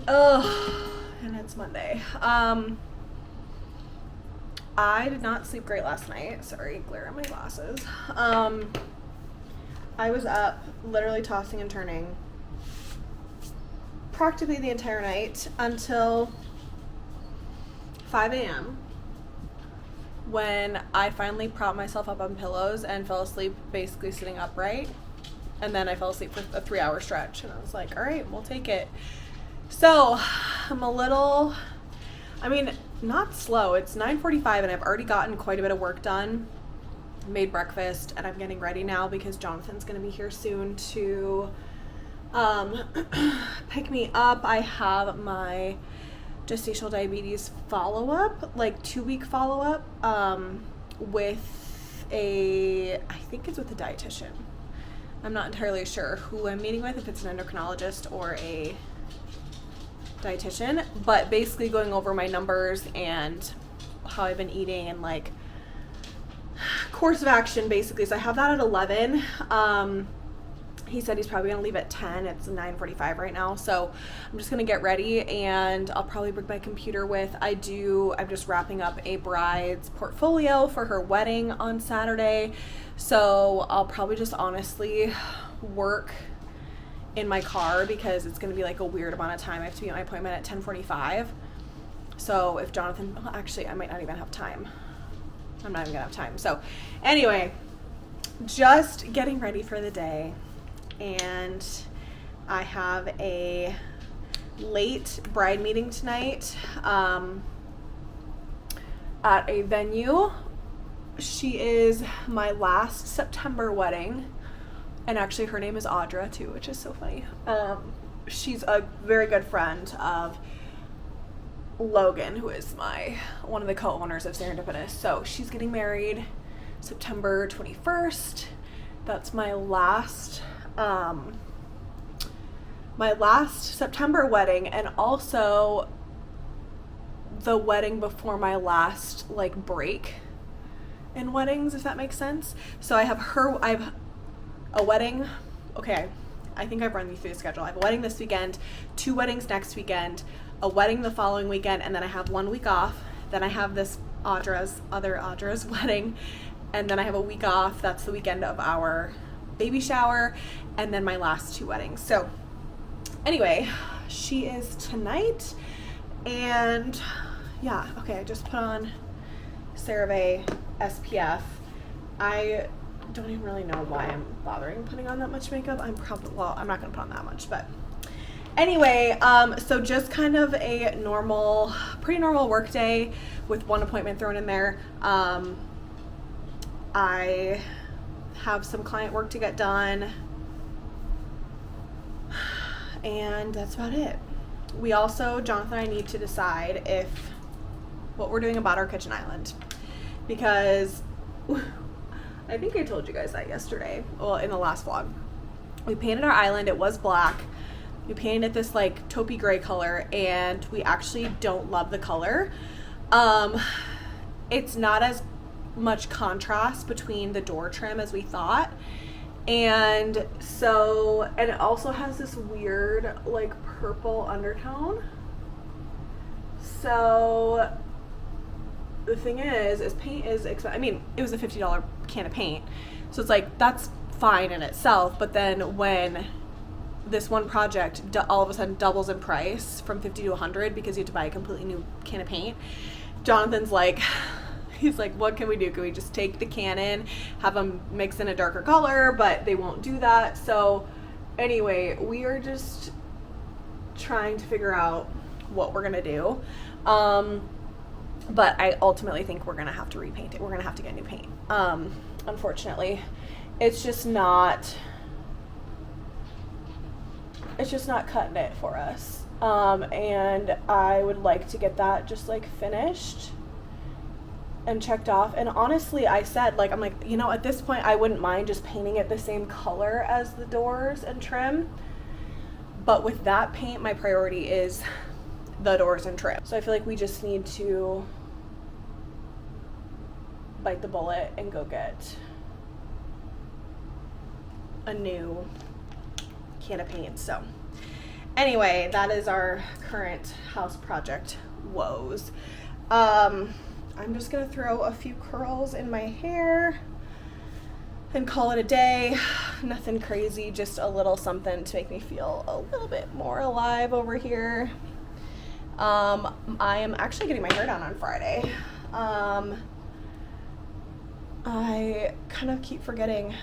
Ugh, and it's Monday. I did not sleep great last night. Sorry, glare on my glasses. I was up literally tossing and turning practically the entire night until 5 a.m. when I finally propped myself up on pillows and fell asleep basically sitting upright. And then I fell asleep for a 3-hour stretch, and I was like, all right, we'll take it. So I'm not slow. It's 9:45 and I've already gotten quite a bit of work done. Made breakfast and I'm getting ready now because Jonathan's going to be here soon to pick me up. I have my gestational diabetes follow-up, like 2-week follow-up, with I think it's with a dietitian. I'm not entirely sure who I'm meeting with, if it's an endocrinologist or a dietitian, but basically going over my numbers and how I've been eating and like course of action basically. So I have that at 11. He said he's probably gonna leave at 10. It's 9:45 right now, so I'm just gonna get ready and I'll probably bring my computer with. I'm just wrapping up a bride's portfolio for her wedding on Saturday, so I'll probably just honestly work in my car because it's gonna be like a weird amount of time. I have to be at my appointment at 10:45. So if Jonathan, well, actually I might not even have time. I'm not even gonna have time. So anyway, just getting ready for the day, and I have a late bride meeting tonight at a venue. She is my last September wedding, and actually her name is Audra too, which is so funny. She's a very good friend of Logan, who is one of the co-owners of Serendipitous. So she's getting married September 21st. That's my last September wedding, and also the wedding before my last like break in weddings, if that makes sense. So I have a wedding. Okay, I think I've run you through the schedule. I have a wedding this weekend, 2 weddings next weekend, a wedding the following weekend, and then I have 1 week off. Then I have this Audra's wedding, and then I have a week off. That's the weekend of our baby shower, and then my last 2 weddings. So anyway, she is tonight, and yeah, okay, I just put on CeraVe SPF. I don't even really know why I'm bothering putting on that much makeup. I'm not gonna put on that much, but anyway, so just kind of a pretty normal work day with 1 appointment thrown in there. I have some client work to get done, and that's about it. We also, Jonathan and I need to decide what we're doing about our kitchen island, because I think I told you guys that yesterday, well, in the last vlog. We painted our island. It was black. We painted it this like taupey gray color, and we actually don't love the color. It's not as much contrast between the door trim as we thought, and it also has this weird like purple undertone. So the thing is paint is expensive. I mean, it was a $50 can of paint, so it's like that's fine in itself, but then when this one project all of a sudden doubles in price from $50 to $100 because you have to buy a completely new can of paint, Jonathan's like, he's like, what can we do? Can we just take the can in, have them mix in a darker color? But they won't do that. So anyway, we are just trying to figure out what we're gonna do. But I ultimately think we're gonna have to repaint it. We're gonna have to get new paint. Unfortunately, it's just not cutting it for us. And I would like to get that just like finished and checked off. And honestly, I said, like, I'm like, you know, at this point I wouldn't mind just painting it the same color as the doors and trim, but with that paint, my priority is the doors and trim. So I feel like we just need to bite the bullet and go get a new can of paint. So Anyway, that is our current house project woes. I'm just gonna throw a few curls in my hair and call it a day. Nothing crazy, just a little something to make me feel a little bit more alive over here. I am actually getting my hair done on Friday. I kind of keep forgetting.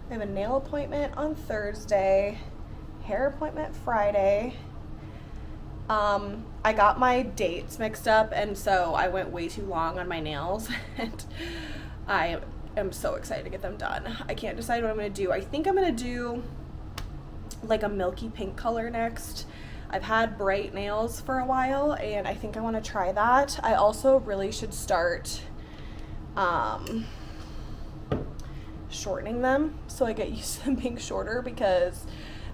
I have a nail appointment on Thursday, hair appointment Friday. I got my dates mixed up, and so I went way too long on my nails, and I am so excited to get them done. I can't decide what I'm going to do. I think I'm going to do like a milky pink color next. I've had bright nails for a while, and I think I want to try that. I also really should start shortening them so I get used to them being shorter, because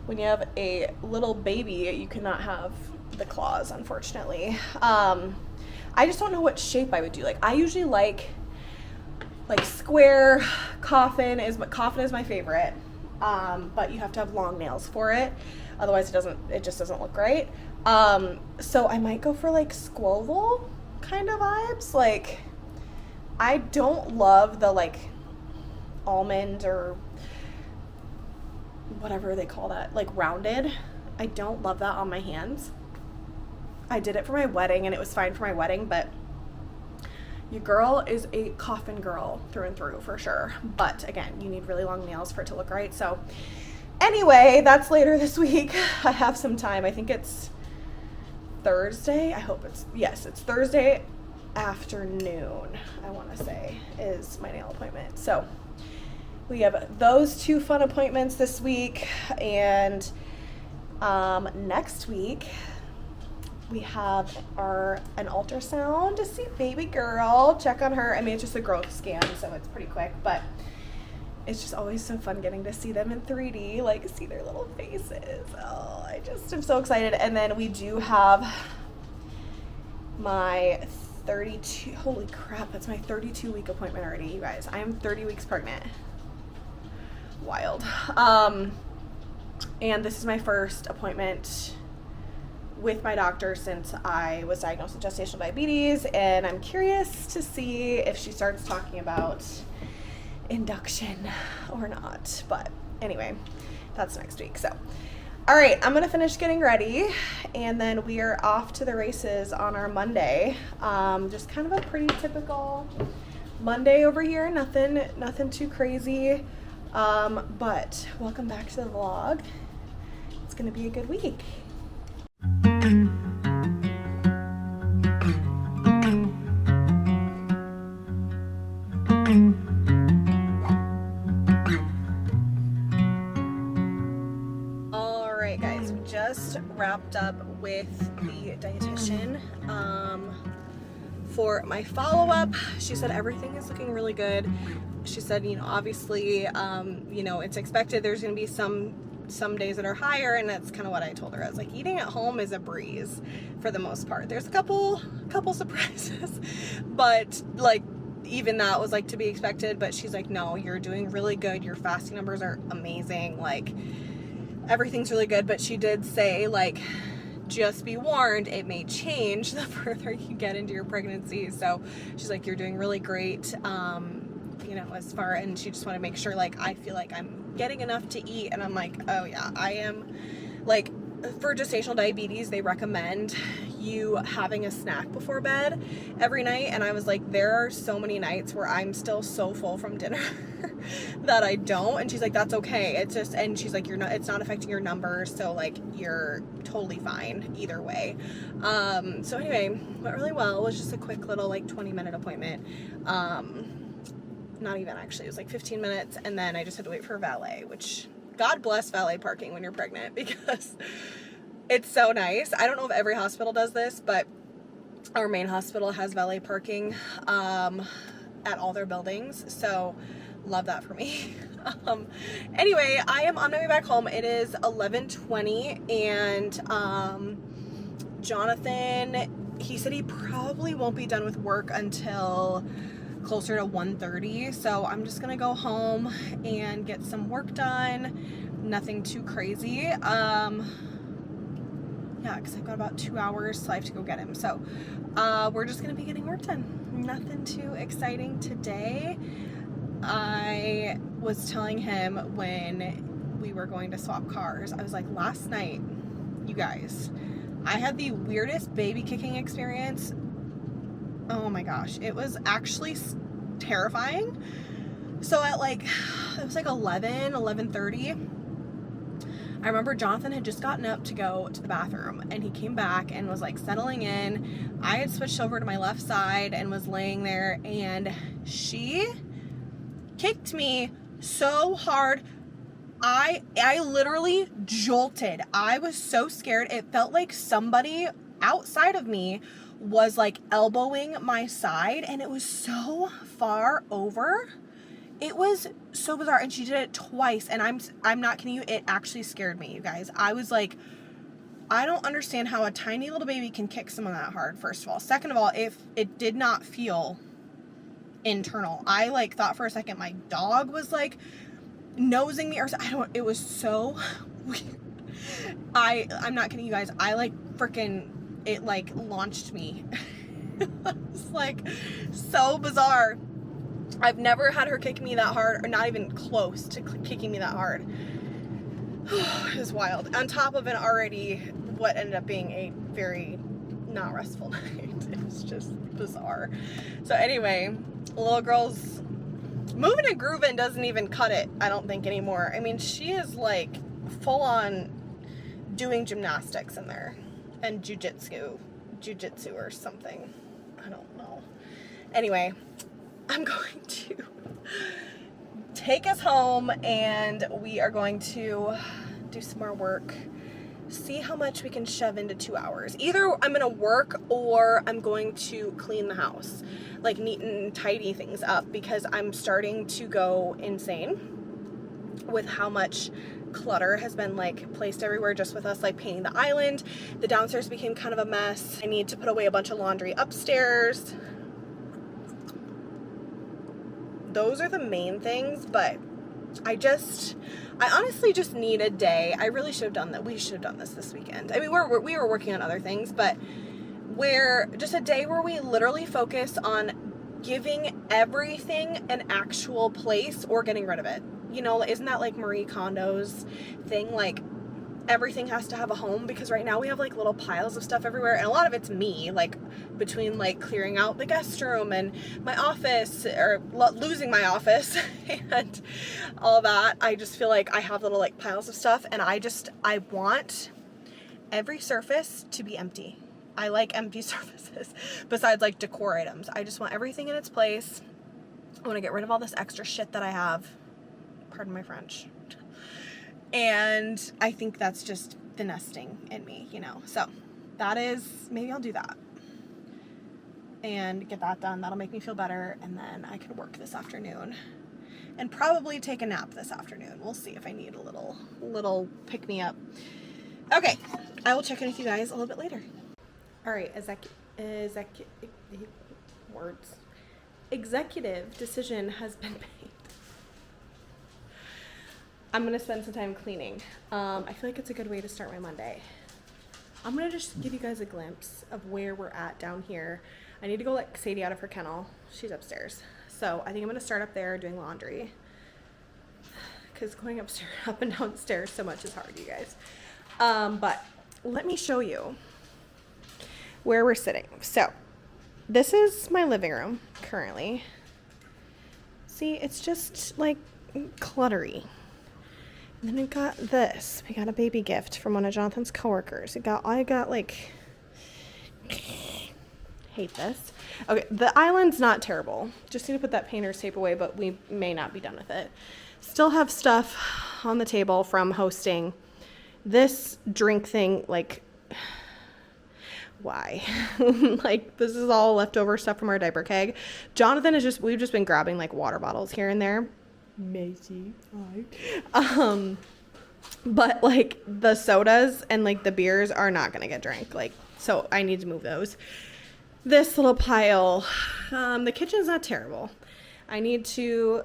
when you have a little baby, you cannot have the claws, unfortunately. I just don't know what shape I would do. Like, I usually like square. Coffin is my favorite, but you have to have long nails for it, otherwise it just doesn't look right. So I might go for like squoval kind of vibes. Like, I don't love the like almond or whatever they call that, like rounded. I don't love that on my hands. I did it for my wedding and it was fine for my wedding, but your girl is a coffin girl through and through for sure. But again, you need really long nails for it to look right. So anyway, that's later this week. I have some time. I think it's Thursday. It's Thursday afternoon, I want to say, is my nail appointment. So we have those two fun appointments this week, and next week we have an ultrasound to see baby girl, check on her. I mean, it's just a growth scan, so it's pretty quick, but it's just always so fun getting to see them in 3D, like see their little faces. Oh, I just am so excited. And then we do have my 32, holy crap, that's my 32-week appointment already, you guys. I am 30 weeks pregnant. Wild. And this is my first appointment with my doctor since I was diagnosed with gestational diabetes, and I'm curious to see if she starts talking about induction or not. But anyway, that's next week. So all right, I'm gonna finish getting ready, and then we are off to the races on our Monday. Just kind of a pretty typical Monday over here. Nothing too crazy. But welcome back to the vlog. It's gonna be a good week. Alright guys, we just wrapped up with the dietitian for my follow-up. She said everything is looking really good. She said, obviously, it's expected there's going to be some days that are higher, and that's kind of what I told her. I was like, eating at home is a breeze for the most part. There's a couple surprises, but like even that was like to be expected. But she's like, no, you're doing really good. Your fasting numbers are amazing. Like, everything's really good. But she did say, like, just be warned, it may change the further you get into your pregnancy. So she's like, you're doing really great. And she just wanted to make sure, like, I feel like I'm getting enough to eat. And I'm like, oh yeah, I am. Like, for gestational diabetes, they recommend you having a snack before bed every night. And I was like, there are so many nights where I'm still so full from dinner that I don't. And she's like, that's okay. It's just, and she's like, it's not affecting your numbers. So like, you're totally fine either way. So anyway, went really well. It was just a quick little like 20-minute appointment. Not even actually, it was like 15 minutes. And then I just had to wait for valet, which God bless valet parking when you're pregnant, because it's so nice. I don't know if every hospital does this, but our main hospital has valet parking at all their buildings. So love that for me. Anyway, I am on my way back home. It is 11:20, and Jonathan, he said he probably won't be done with work until closer to 1:30, so I'm just gonna go home and get some work done. Nothing too crazy. Yeah, because I've got about 2 hours, so I have to go get him. So we're just going to be getting work done. Nothing too exciting today. I was telling him when we were going to swap cars, I was like, last night, you guys, I had the weirdest baby kicking experience. Oh my gosh, it was actually terrifying. So at like, it was like 11:30. I remember Jonathan had just gotten up to go to the bathroom, and he came back and was like settling in. I had switched over to my left side and was laying there, and she kicked me so hard. I literally jolted. I was so scared. It felt like somebody outside of me was like elbowing my side, and it was so far over. It was so bizarre, and she did it twice, and I'm not kidding you, it actually scared me, you guys. I was like, I don't understand how a tiny little baby can kick someone that hard, first of all. Second of all, if it did not feel internal. I like thought for a second my dog was like nosing me, or it was so weird. I'm not kidding you guys. I like freaking, it like launched me. It was like so bizarre. I've never had her kick me that hard, or not even close to kicking me that hard. It was wild. On top of it already, what ended up being a very not restful night. It was just bizarre. So anyway, little girl's moving and grooving doesn't even cut it, I don't think, anymore. I mean, she is like full on doing gymnastics in there and jujitsu or something. I don't know. Anyway, I'm going to take us home, and we are going to do some more work, see how much we can shove into 2 hours. Either I'm going to work or I'm going to clean the house, like neat and tidy things up, because I'm starting to go insane with how much clutter has been like placed everywhere just with us like painting the island. The downstairs became kind of a mess. I need to put away a bunch of laundry upstairs. Those are the main things, but I honestly just need a day. I really should have done that. We should have done this weekend. I mean, we were working on other things, but just a day where we literally focus on giving everything an actual place or getting rid of it. You know, isn't that like Marie Kondo's thing? Like, everything has to have a home, because right now we have like little piles of stuff everywhere, and a lot of it's me, like between like clearing out the guest room and my office, or losing my office and all that. I just feel like I have little like piles of stuff, and I want every surface to be empty. I like empty surfaces besides like decor items. I just want everything in its place. I want to get rid of all this extra shit that I have. Pardon my French. And I think that's just the nesting in me, you know. So maybe I'll do that and get that done. That'll make me feel better, and then I can work this afternoon and probably take a nap this afternoon. We'll see if I need a little pick me up. Okay, I will check in with you guys a little bit later. All right, executive decision has been made. I'm going to spend some time cleaning. I feel like it's a good way to start my Monday. I'm going to just give you guys a glimpse of where we're at down here. I need to go let Sadie out of her kennel. She's upstairs. So I think I'm going to start up there doing laundry, because going up and downstairs so much is hard, you guys. But let me show you where we're sitting. So this is my living room currently. See, it's just like cluttery. And then we got this. We got a baby gift from one of Jonathan's coworkers. I got like, hate this. Okay, the island's not terrible. Just need to put that painter's tape away, but we may not be done with it. Still have stuff on the table from hosting. This drink thing, like, why? Like, this is all leftover stuff from our diaper keg. Jonathan we've just been grabbing like water bottles here and there. Macy, but like the sodas and like the beers are not gonna get drank, like, so I need to move those. This little pile, the kitchen's not terrible. I need to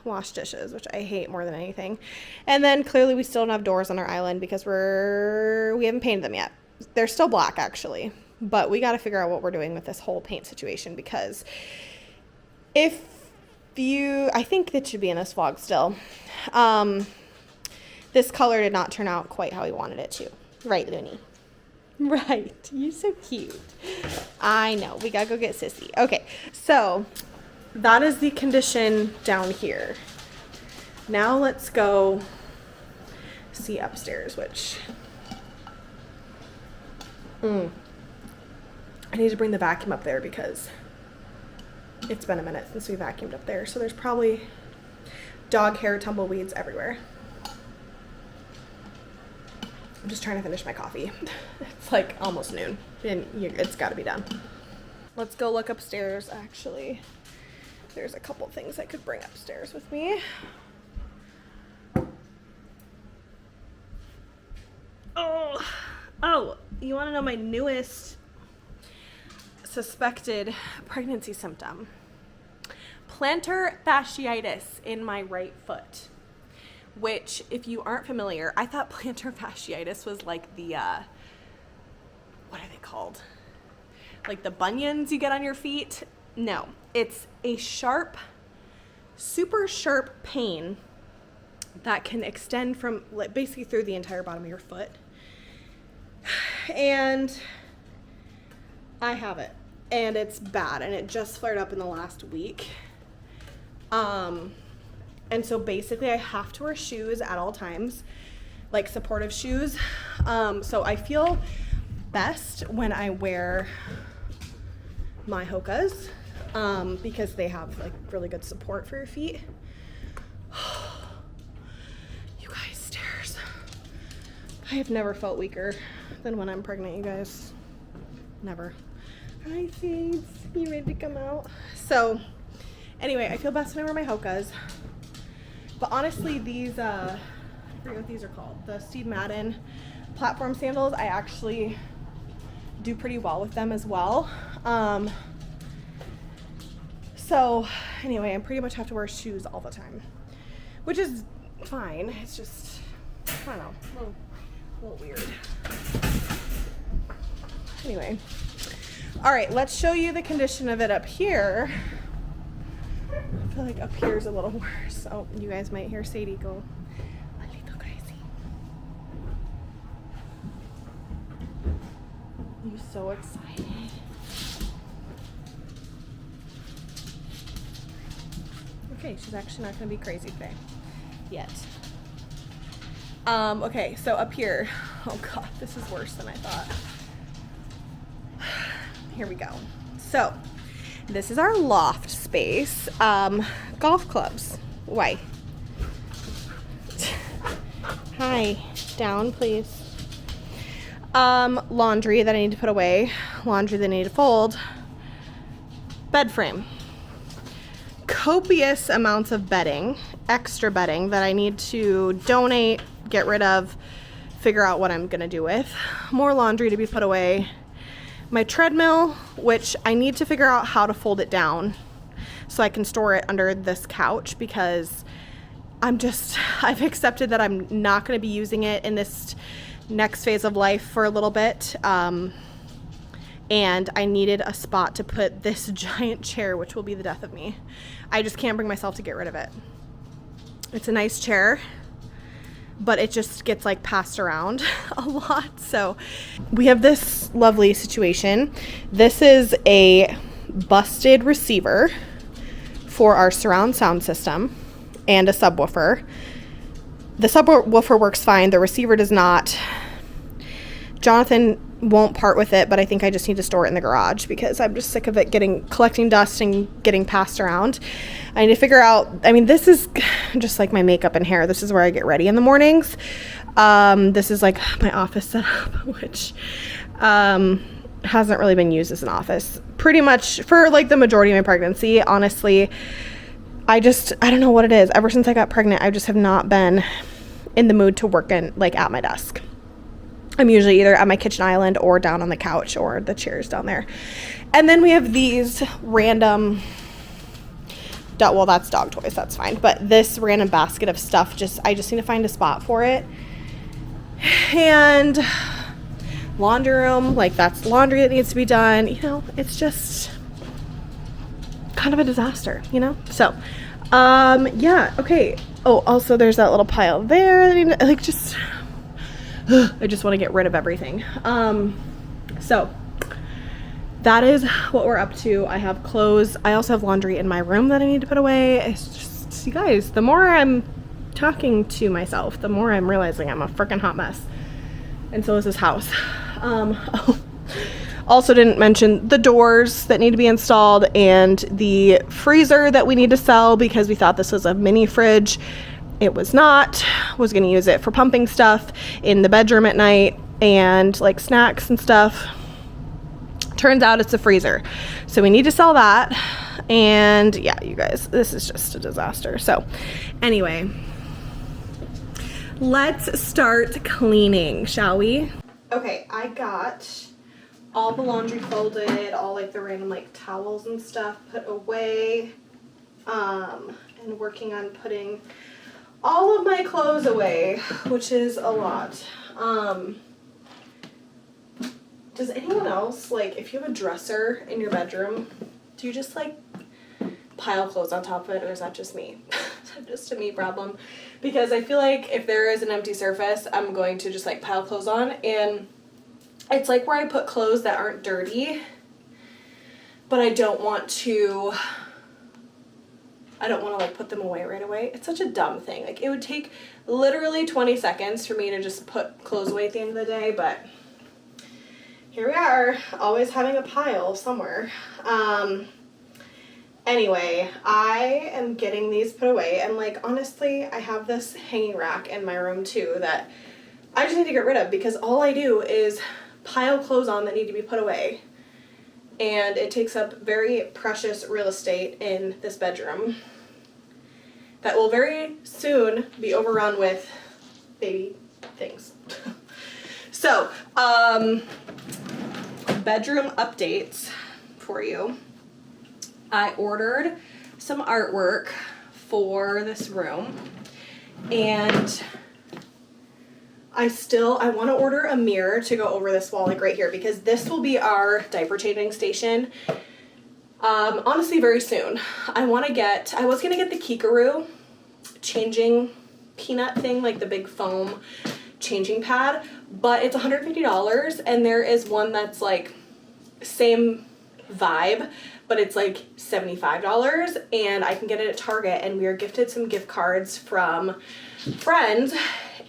wash dishes, which I hate more than anything. And then clearly we still don't have doors on our island because we haven't painted them yet. They're still black actually, but we got to figure out what we're doing with this whole paint situation, because I think it should be in this vlog still. This color did not turn out quite how we wanted it to. Right, Looney? Right. You're so cute. I know. We gotta go get Sissy. Okay, so that is the condition down here. Now let's go see upstairs, which I need to bring the vacuum up there because it's been a minute since we vacuumed up there. So there's probably dog hair, tumbleweeds everywhere. I'm just trying to finish my coffee. It's like almost noon and it's got to be done. Let's go look upstairs. Actually, there's a couple things I could bring upstairs with me. Oh, you want to know my newest suspected pregnancy symptom? Plantar fasciitis in my right foot. Which, if you aren't familiar, I thought plantar fasciitis was like the, what are they called? Like the bunions you get on your feet? No, it's a sharp, super sharp pain that can extend from like basically through the entire bottom of your foot. And I have it, and it's bad, and it just flared up in the last week. And so basically I have to wear shoes at all times, like supportive shoes. So I feel best when I wear my Hokas, because they have like really good support for your feet. You guys, stairs. I have never felt weaker than when I'm pregnant, you guys. Never. Hi, Seeds. You ready to come out? So anyway, I feel best when I wear my Hokas. But honestly, these, I forget what these are called, the Steve Madden platform sandals, I actually do pretty well with them as well. So anyway, I pretty much have to wear shoes all the time, which is fine. It's just, I don't know, a little weird. Anyway, all right, let's show you the condition of it up here. I feel like up here is a little worse. Oh, you guys might hear Sadie go a little crazy. You're so excited. Okay, she's actually not going to be crazy today. Yet. Okay, so up here. Oh God, this is worse than I thought. Here we go. So, this is our loft space. Golf clubs. Why? Hi. Down, please. Laundry that I need to put away. Laundry that I need to fold. Bed frame. Copious amounts of bedding. Extra bedding that I need to donate, get rid of, figure out what I'm going to do with. More laundry to be put away. My treadmill, which I need to figure out how to fold it down so I can store it under this couch, because I've accepted that I'm not going to be using it in this next phase of life for a little bit. And I needed a spot to put this giant chair, which will be the death of me. I just can't bring myself to get rid of it. It's a nice chair, but it just gets like passed around a lot. So we have this lovely situation. This is a busted receiver for our surround sound system and a subwoofer. The subwoofer works fine. The receiver does not. Jonathan won't part with it, but I think I just need to store it in the garage because I'm just sick of it collecting dust and getting passed around. I need to figure out, I mean, this is just like my makeup and hair. This is where I get ready in the mornings. This is like my office setup, which hasn't really been used as an office pretty much for like the majority of my pregnancy. Honestly, I don't know what it is. Ever since I got pregnant, I just have not been in the mood to work at my desk. I'm usually either at my kitchen island or down on the couch or the chairs down there. And then we have these random well, that's dog toys, that's fine. But this random basket of stuff, I just need to find a spot for it. And laundry room, like that's laundry that needs to be done. You know, it's just kind of a disaster, you know? So, yeah, okay. Oh, also there's that little pile there. I just want to get rid of everything. So that is what we're up to. I have clothes. I also have laundry in my room that I need to put away. It's just, you guys, the more I'm talking to myself, the more I'm realizing I'm a freaking hot mess. And so is this house. Also didn't mention the doors that need to be installed and the freezer that we need to sell because we thought this was a mini fridge. It was not. Was going to use it for pumping stuff in the bedroom at night and like snacks and stuff. Turns out it's a freezer. So we need to sell that. And yeah, you guys, this is just a disaster. So anyway, let's start cleaning, shall we? Okay, I got all the laundry folded, all like the random like towels and stuff put away, and working on putting all of my clothes away, which is a lot. Does anyone else, like, if you have a dresser in your bedroom, do you just like pile clothes on top of it, or is that just me? Is that just a me problem? Because I feel like if there is an empty surface, I'm going to just like pile clothes on, and it's like where I put clothes that aren't dirty, but I don't want to like put them away right away. It's such a dumb thing. Like, it would take literally 20 seconds for me to just put clothes away at the end of the day, but here we are, always having a pile somewhere. Anyway, I am getting these put away, and like, honestly, I have this hanging rack in my room too that I just need to get rid of because all I do is pile clothes on that need to be put away, and it takes up very precious real estate in this bedroom that will very soon be overrun with baby things. So, bedroom updates for you. I ordered some artwork for this room, and I want to order a mirror to go over this wall, like right here, because this will be our diaper changing station. Honestly, very soon. I was going to get the Kikaroo changing peanut thing, like the big foam changing pad, but it's $150, and there is one that's like same vibe, but it's like $75, and I can get it at Target, and we are gifted some gift cards from friends,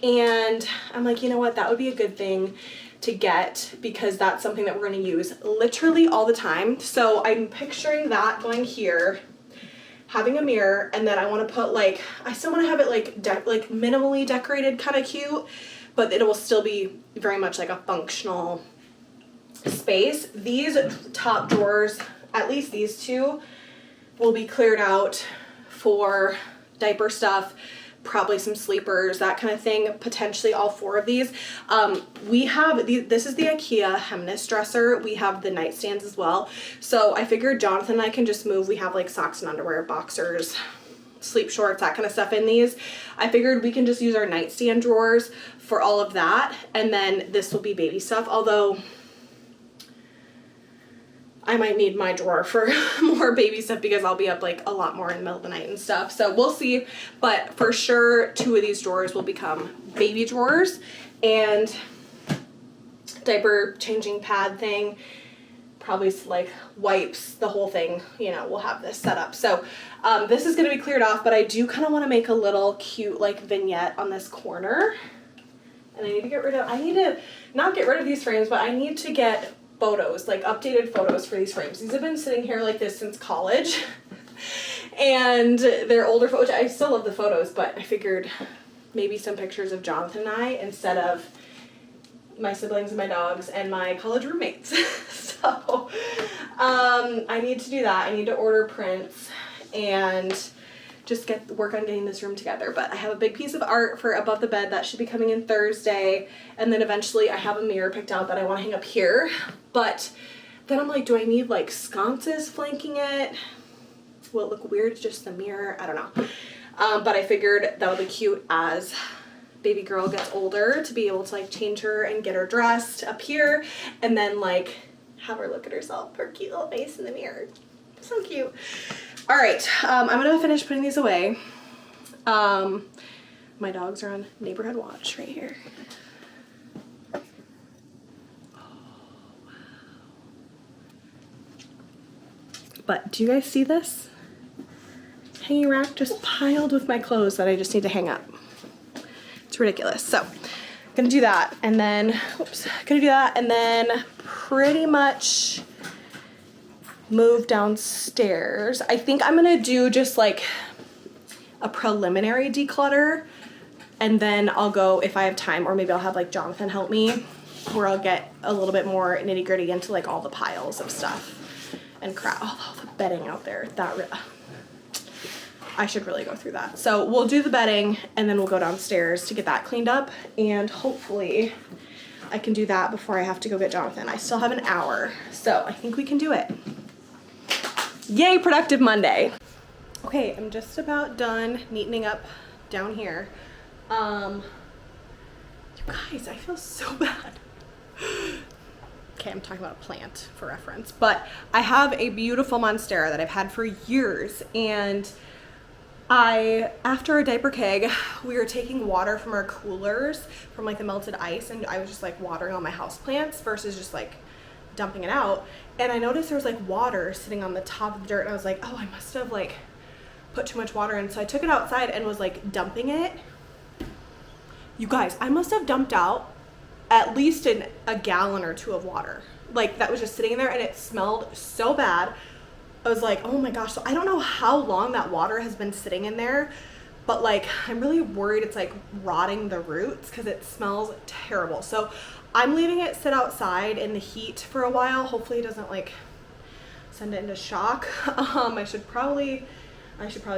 and I'm like, you know what, that would be a good thing to get because that's something that we're going to use literally all the time. So I'm picturing that going here, having a mirror, and then I want to put like, I still want to have it like minimally decorated, kind of cute, but it will still be very much like a functional space. These top drawers, at least these two, will be cleared out for diaper stuff, probably some sleepers, that kind of thing, potentially all four of these. We have this is the IKEA Hemness dresser. We have the nightstands as well. So I figured Jonathan and I can just move. We have like socks and underwear, boxers, sleep shorts, that kind of stuff in these. I figured we can just use our nightstand drawers for all of that, and then this will be baby stuff, although I might need my drawer for more baby stuff because I'll be up like a lot more in the middle of the night and stuff. So we'll see. But for sure, 2 of these drawers will become baby drawers, and diaper changing pad thing, probably like wipes, the whole thing, you know, we'll have this set up. So this is going to be cleared off, but I do kind of want to make a little cute like vignette on this corner. And I need to not get rid of these frames, but I need to get photos, like updated photos for these frames. These have been sitting here like this since college, and they're older photos. I still love the photos, but I figured maybe some pictures of Jonathan and I instead of my siblings and my dogs and my college roommates. So I need to do that. I need to order prints and just work on getting this room together. But I have a big piece of art for above the bed that should be coming in Thursday, and then eventually I have a mirror picked out that I want to hang up here. But then I'm like, do I need like sconces flanking it? Will it look weird, just the mirror? I don't know. But I figured that would be cute as baby girl gets older to be able to like change her and get her dressed up here and then like have her look at herself, her cute little face in the mirror. So cute. All right, I'm gonna finish putting these away. My dogs are on neighborhood watch right here. But do you guys see this? Hanging rack just piled with my clothes that I just need to hang up. It's ridiculous. So gonna do that and then, pretty much move downstairs. I think I'm gonna do just like a preliminary declutter and then I'll go if I have time, or maybe I'll have like Jonathan help me, where I'll get a little bit more nitty gritty into like all the piles of stuff and crap. Oh, the bedding out there, I should really go through that. So we'll do the bedding and then we'll go downstairs to get that cleaned up, and hopefully I can do that before I have to go get Jonathan. I still have an hour, so I think we can do it. Yay, productive Monday. Okay, I'm just about done neatening up down here. You guys, I feel so bad. Okay, I'm talking about a plant for reference, but I have a beautiful monstera that I've had for years, and after a diaper keg, we were taking water from our coolers from like the melted ice, and I was just like watering all my houseplants versus just like dumping it out, and I noticed there was like water sitting on the top of the dirt, and I was like, oh, I must have like put too much water in, so I took it outside and was like dumping it. You guys, I must have dumped out at least a gallon or two of water. Like that was just sitting in there and it smelled so bad. I was like, oh my gosh. So I don't know how long that water has been sitting in there, but like I'm really worried it's like rotting the roots because it smells terrible. So I'm leaving it sit outside in the heat for a while. Hopefully it doesn't like send it into shock. I should probably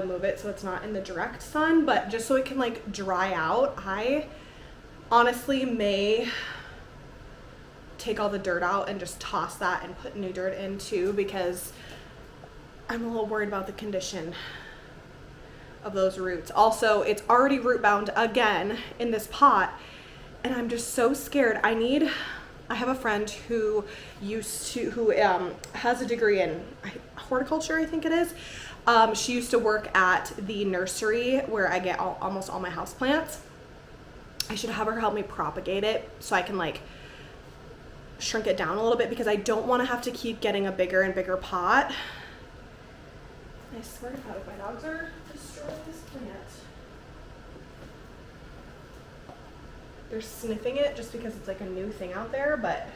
move it so it's not in the direct sun, but just so it can like dry out. I honestly may take all the dirt out and just toss that and put new dirt in too, because I'm a little worried about the condition of those roots. Also, it's already root bound again in this pot, and I'm just so scared. I have a friend who has a degree in horticulture, I think it is. She used to work at the nursery where I get almost all my houseplants. I should have her help me propagate it so I can like shrink it down a little bit, because I don't want to have to keep getting a bigger and bigger pot. I swear to God, if my dogs are destroying this plant. They're sniffing it just because it's like a new thing out there, but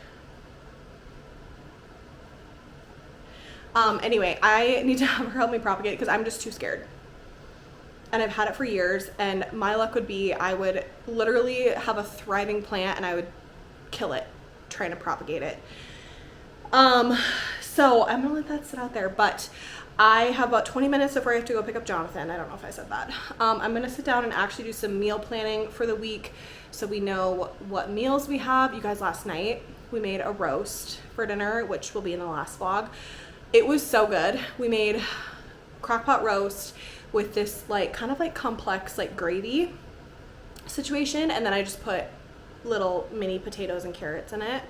anyway, I need to have her help me propagate it because I'm just too scared. And I've had it for years, and my luck would be I would literally have a thriving plant and I would kill it trying to propagate it. So I'm gonna let that sit out there, but I have about 20 minutes before I have to go pick up Jonathan. I don't know if I said that. I'm gonna sit down and actually do some meal planning for the week so we know what meals we have. You guys, last night we made a roast for dinner, which will be in the last vlog. It was so good. We made crockpot roast with this like kind of like complex like gravy situation, and then I just put little mini potatoes and carrots in it.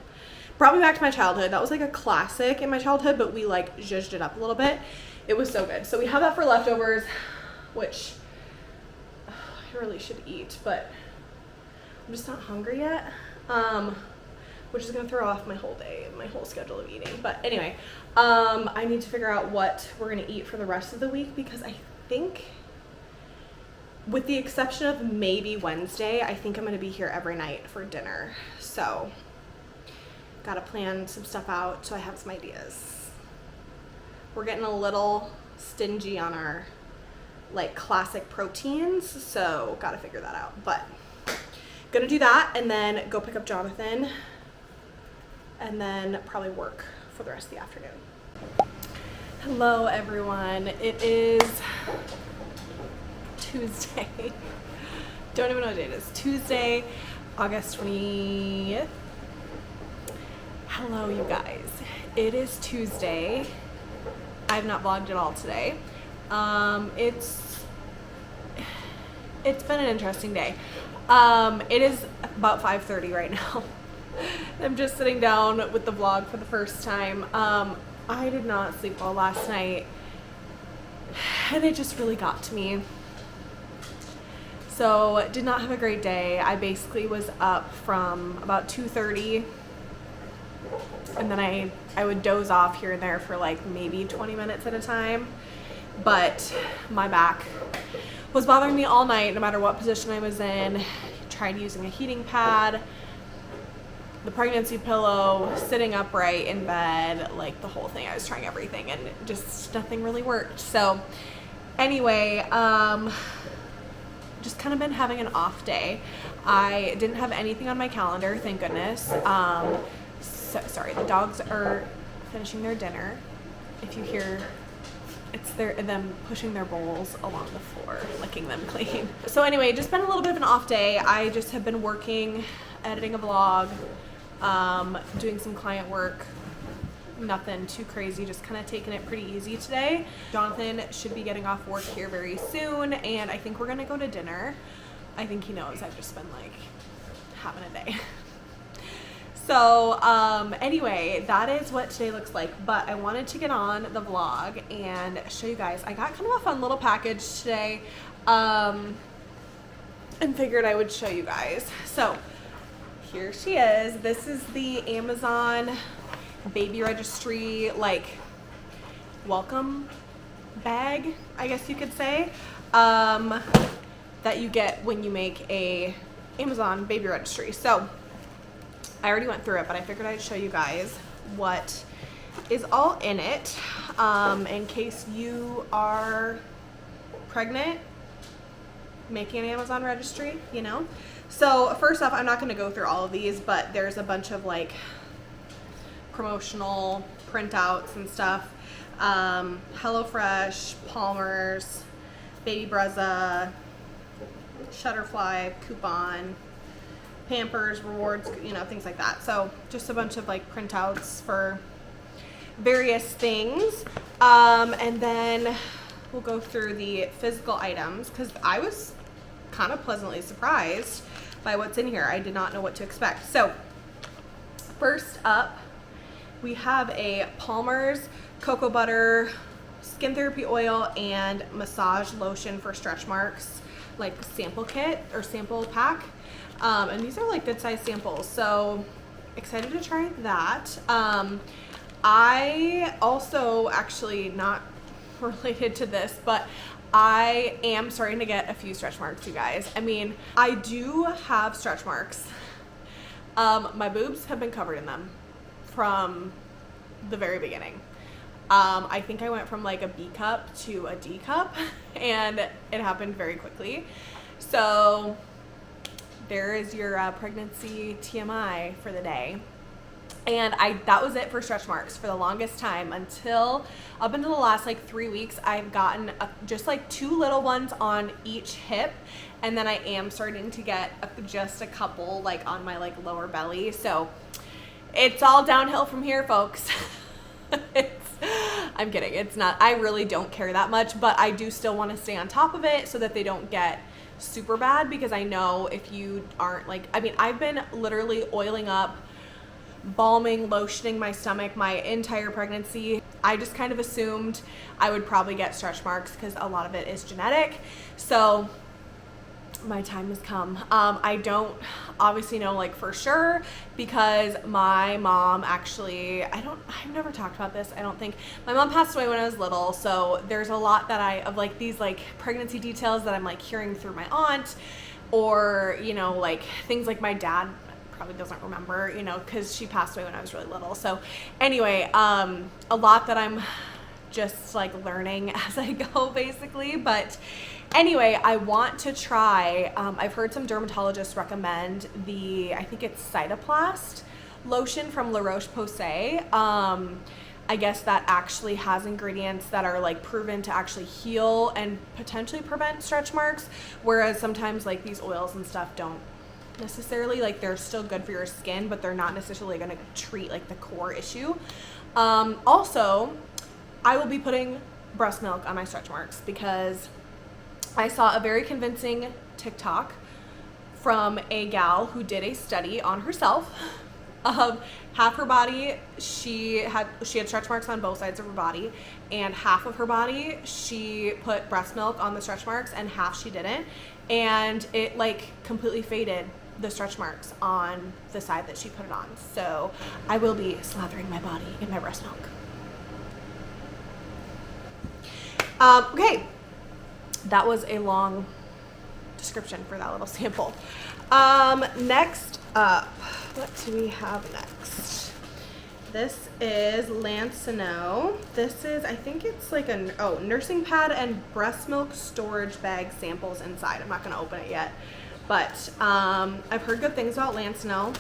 Brought me back to my childhood. That was like a classic in my childhood, but we like zhuzhed it up a little bit. It was so good. So we have that for leftovers, which I really should eat, but I'm just not hungry yet, which is gonna throw off my whole day, my whole schedule of eating. But anyway, I need to figure out what we're gonna eat for the rest of the week, because I think, with the exception of maybe Wednesday, I think I'm gonna be here every night for dinner. So gotta plan some stuff out so I have some ideas. We're getting a little stingy on our like classic proteins, so gotta figure that out. But gonna do that and then go pick up Jonathan and then probably work for the rest of the afternoon. Hello everyone, it is Tuesday. Don't even know what date it is. Tuesday, August 20th. Hello you guys. It is Tuesday. I've not vlogged at all today. It's been an interesting day. It is about 5:30 right now. I'm just sitting down with the vlog for the first time. I did not sleep well last night, and it just really got to me. So did not have a great day. I basically was up from about 2:30, and then I would doze off here and there for like maybe 20 minutes at a time. But my back was bothering me all night, no matter what position I was in. Tried using a heating pad, the pregnancy pillow, sitting upright in bed, like the whole thing. I was trying everything and just nothing really worked. So anyway, just kind of been having an off day. I didn't have anything on my calendar, thank goodness. So, sorry, the dogs are finishing their dinner. If you hear, it's them pushing their bowls along the floor, licking them clean. So anyway, just been a little bit of an off day. I just have been working, editing a vlog, doing some client work. Nothing too crazy, just kind of taking it pretty easy today. Jonathan should be getting off work here very soon, and I think we're gonna go to dinner. I think he knows I've just been like having a day. So anyway, that is what today looks like, but I wanted to get on the vlog and show you guys. I got kind of a fun little package today, and figured I would show you guys. So here she is. This is the Amazon baby registry, like, welcome bag, I guess you could say, that you get when you make a Amazon baby registry. So I already went through it, but I figured I'd show you guys what is all in it, in case you are pregnant making an Amazon registry, you know. So first off, I'm not going to go through all of these, but there's a bunch of like promotional printouts and stuff. HelloFresh, Palmer's, Baby Brezza, Shutterfly, Coupon, Pampers, Rewards, you know, things like that. So just a bunch of like printouts for various things. And then we'll go through the physical items, because I was kind of pleasantly surprised by what's in here. I did not know what to expect. So first up, we have a Palmer's cocoa butter skin therapy oil and massage lotion for stretch marks, like sample kit or sample pack. And these are like good size samples, so excited to try that. I also, actually not related to this, but I am starting to get a few stretch marks, you guys. I mean, I do have stretch marks. My boobs have been covered in them from the very beginning. I think I went from like a B cup to a D cup, and it happened very quickly. So there is your pregnancy TMI for the day. And that was it for stretch marks for the longest time, until up until the last like 3 weeks. I've gotten just like 2 little ones on each hip, and then I am starting to get just a couple like on my like lower belly. So it's all downhill from here, folks. I'm kidding. It's not. I really don't care that much, but I do still want to stay on top of it so that they don't get super bad, because I know if you aren't like, I mean, I've been literally oiling up, balming, lotioning my stomach my entire pregnancy. I just kind of assumed I would probably get stretch marks because a lot of it is genetic. So my time has come. I don't obviously know like for sure, because my mom actually, I've never talked about this, I don't think. My mom passed away when I was little, so there's a lot that of like these like pregnancy details that I'm like hearing through my aunt, or, you know, like things like my dad probably doesn't remember, you know, because she passed away when I was really little. So anyway, a lot that I'm just like learning as I go, basically. But anyway, I want to try, I've heard some dermatologists recommend I think it's Cytoplast lotion from La Roche-Posay. I guess that actually has ingredients that are like proven to actually heal and potentially prevent stretch marks, whereas sometimes like these oils and stuff don't necessarily, like, they're still good for your skin, but they're not necessarily going to treat like the core issue. Also, I will be putting breast milk on my stretch marks because I saw a very convincing TikTok from a gal who did a study on herself. Half her body, she had stretch marks on both sides of her body, and half of her body she put breast milk on the stretch marks and half she didn't, and it like completely faded the stretch marks on the side that she put it on. So I will be slathering my body in my breast milk. Okay, that was a long description for that little sample. Next up, what do we have next? This is Lancino. This is, I think it's like a, nursing pad and breast milk storage bag samples inside. I'm not gonna open it yet, but I've heard good things about Lancino.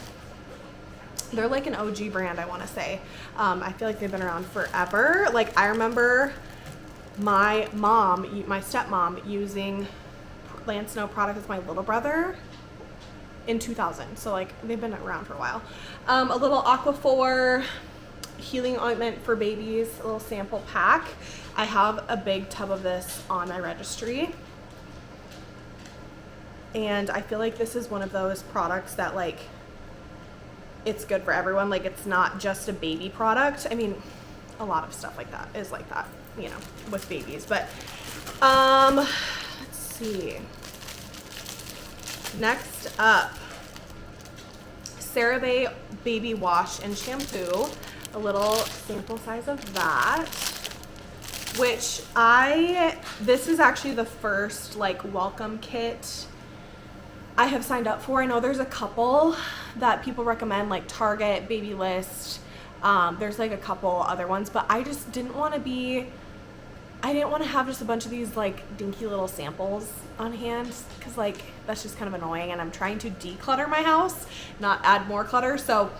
They're like an OG brand, I wanna say. I feel like they've been around forever. Like I remember my stepmom using Lancino product with my little brother in 2000. So like they've been around for a while. A little Aquaphor healing ointment for babies, a little sample pack. I have a big tub of this on my registry. And I feel like this is one of those products that like, it's good for everyone. Like it's not just a baby product. I mean, a lot of stuff like that is like that, you know, with babies. But let's see. Next up, CeraVe baby wash and shampoo, a little sample size of that, which this is actually the first like welcome kit I have signed up for. I know there's a couple that people recommend, like Target, Baby List. There's like a couple other ones, but I just didn't want to have just a bunch of these like dinky little samples on hand, because like that's just kind of annoying, and I'm trying to declutter my house, not add more clutter. So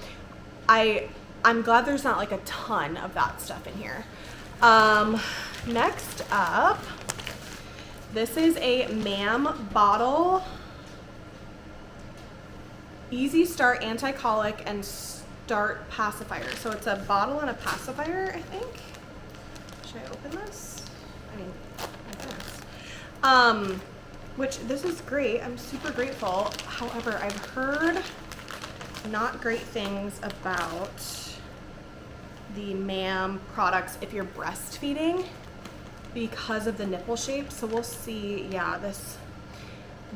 I'm glad there's not like a ton of that stuff in here. Next up, this is a MAM bottle, Easy Start Anti-Colic and Start Pacifier. So it's a bottle and a pacifier, I think. Should I open this? I mean, I guess. Which this is great. I'm super grateful. However, I've heard not great things about the MAM products if you're breastfeeding because of the nipple shape. So we'll see. Yeah,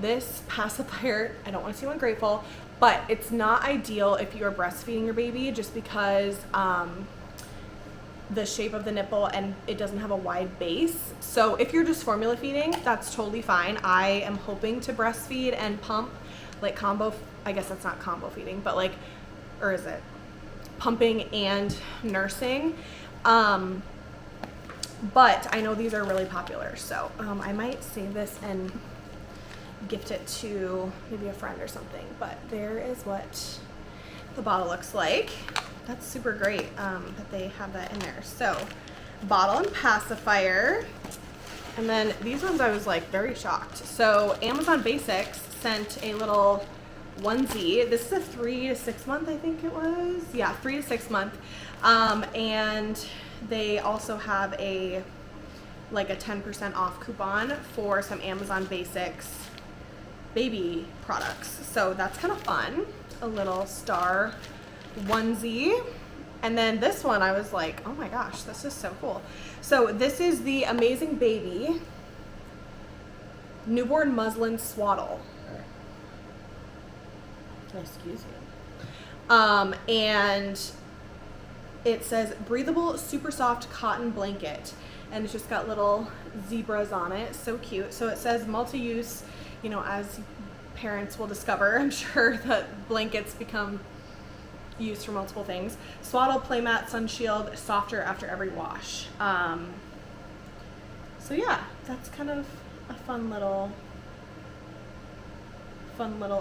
this pacifier, I don't want to seem ungrateful, but it's not ideal if you are breastfeeding your baby, just because the shape of the nipple and it doesn't have a wide base. So if you're just formula feeding, that's totally fine. I am hoping to breastfeed and pump, like combo, I guess that's not combo feeding, but like, or is it? Pumping and nursing. But I know these are really popular, so I might save this and gift it to maybe a friend or something. But there is what the bottle looks like. That's super great that they have that in there. So bottle and pacifier. And then these ones I was like very shocked. So Amazon Basics sent a little onesie. This is a 3 to 6 month, I think it was. Yeah, 3 to 6 month. And they also have a 10% off coupon for some Amazon Basics baby products. So that's kind of fun. A little star onesie. And then this one I was like, oh my gosh, this is so cool. So this is the Amazing Baby newborn muslin swaddle. Excuse me. And it says breathable, super soft cotton blanket, and it's just got little zebras on it. So cute. So it says multi-use. You know, as parents will discover, I'm sure that blankets become used for multiple things. Swaddle, playmat, sun shield, softer after every wash. So yeah, that's kind of a fun little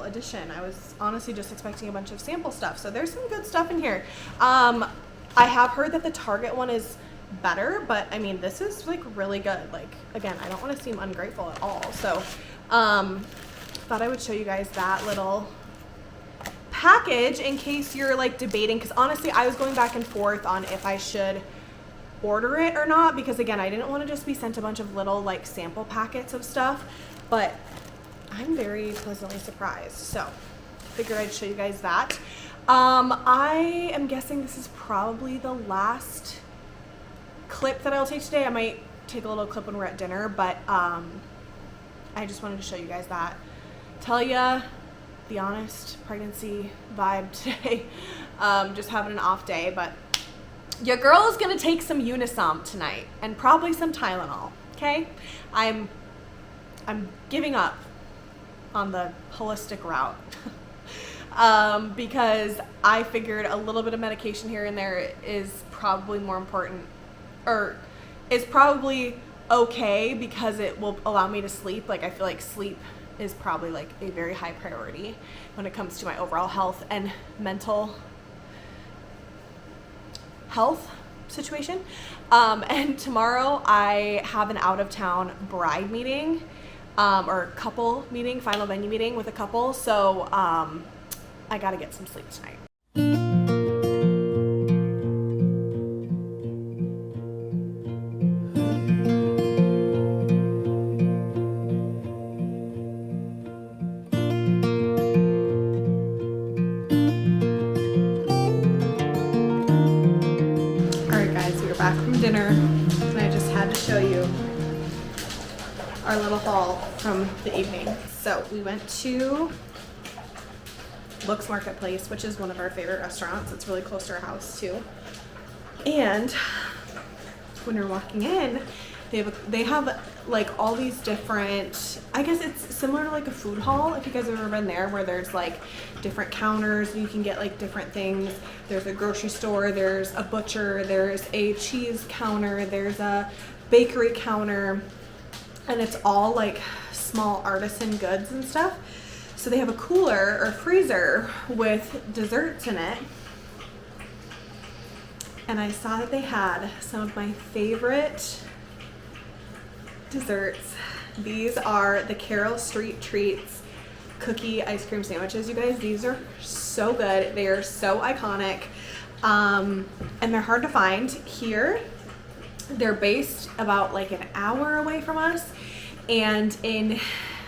addition. I was honestly just expecting a bunch of sample stuff. So there's some good stuff in here. I have heard that the Target one is better, but I mean, this is like really good. Like, again, I don't want to seem ungrateful at all. So thought I would show you guys that little package in case you're like debating, because honestly I was going back and forth on if I should order it or not, because again, I didn't want to just be sent a bunch of little like sample packets of stuff, but I'm very pleasantly surprised. So figured I'd show you guys that. I am guessing this is probably the last clip that I'll take today. I might take a little clip when we're at dinner, but I just wanted to show you guys that. Tell ya the honest pregnancy vibe today. Just having an off day, but your girl is gonna take some Unisom tonight and probably some Tylenol. Okay, I'm giving up on the holistic route because I figured a little bit of medication here and there is probably more important, or is probably okay, because it will allow me to sleep. Like I feel like sleep is probably like a very high priority when it comes to my overall health and mental health situation. And tomorrow I have an out of town bride meeting, or couple meeting, final venue meeting with a couple. So I gotta get some sleep tonight. Back from dinner, and I just had to show you our little haul from the evening. So we went to Looks Marketplace, which is one of our favorite restaurants. It's really close to our house too. And when you're walking in, they have like all these different, I guess it's similar to like a food hall, if you guys have ever been there, where there's like different counters and you can get like different things. There's a grocery store, there's a butcher, there's a cheese counter, there's a bakery counter, and it's all like small artisan goods and stuff. So they have a cooler or freezer with desserts in it. And I saw that they had some of my favorite desserts. These are the Carroll Street Treats cookie ice cream sandwiches, you guys. These are so good. They are so iconic, and they're hard to find here. They're based about like an hour away from us, and in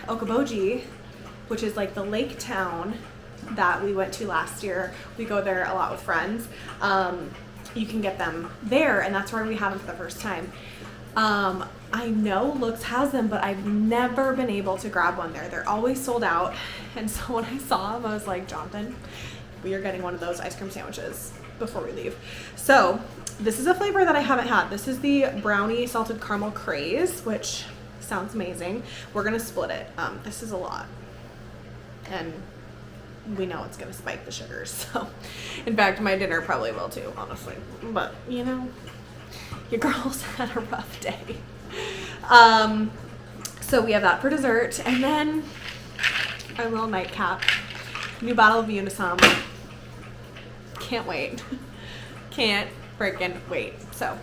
Okoboji, which is like the lake town that we went to last year, we go there a lot with friends. You can get them there, and that's where we had them for the first time. I know Looks has them, but I've never been able to grab one there. They're always sold out. And so when I saw them, I was like, Jonathan, we are getting one of those ice cream sandwiches before we leave. So this is a flavor that I haven't had. This is the brownie salted caramel craze, which sounds amazing. We're gonna split it. This is a lot, and we know it's gonna spike the sugars. So in fact, my dinner probably will too, honestly. But you know, your girl's had a rough day. So we have that for dessert, and then our little nightcap, new bottle of Unisom. Can't wait. Can't freaking wait. So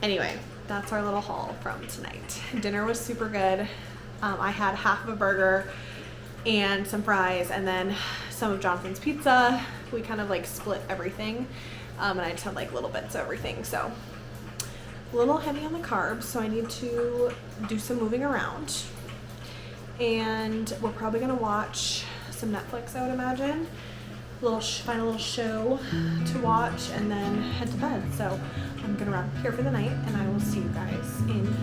anyway, that's our little haul from tonight. Dinner was super good. I had half of a burger and some fries, and then some of Jonathan's pizza. We kind of like split everything, and I just had like little bits of everything. So a little heavy on the carbs, so I need to do some moving around. And we're probably gonna watch some Netflix, I would imagine. Find a little show to watch, and then head to bed. So I'm gonna wrap up here for the night, and I will see you guys in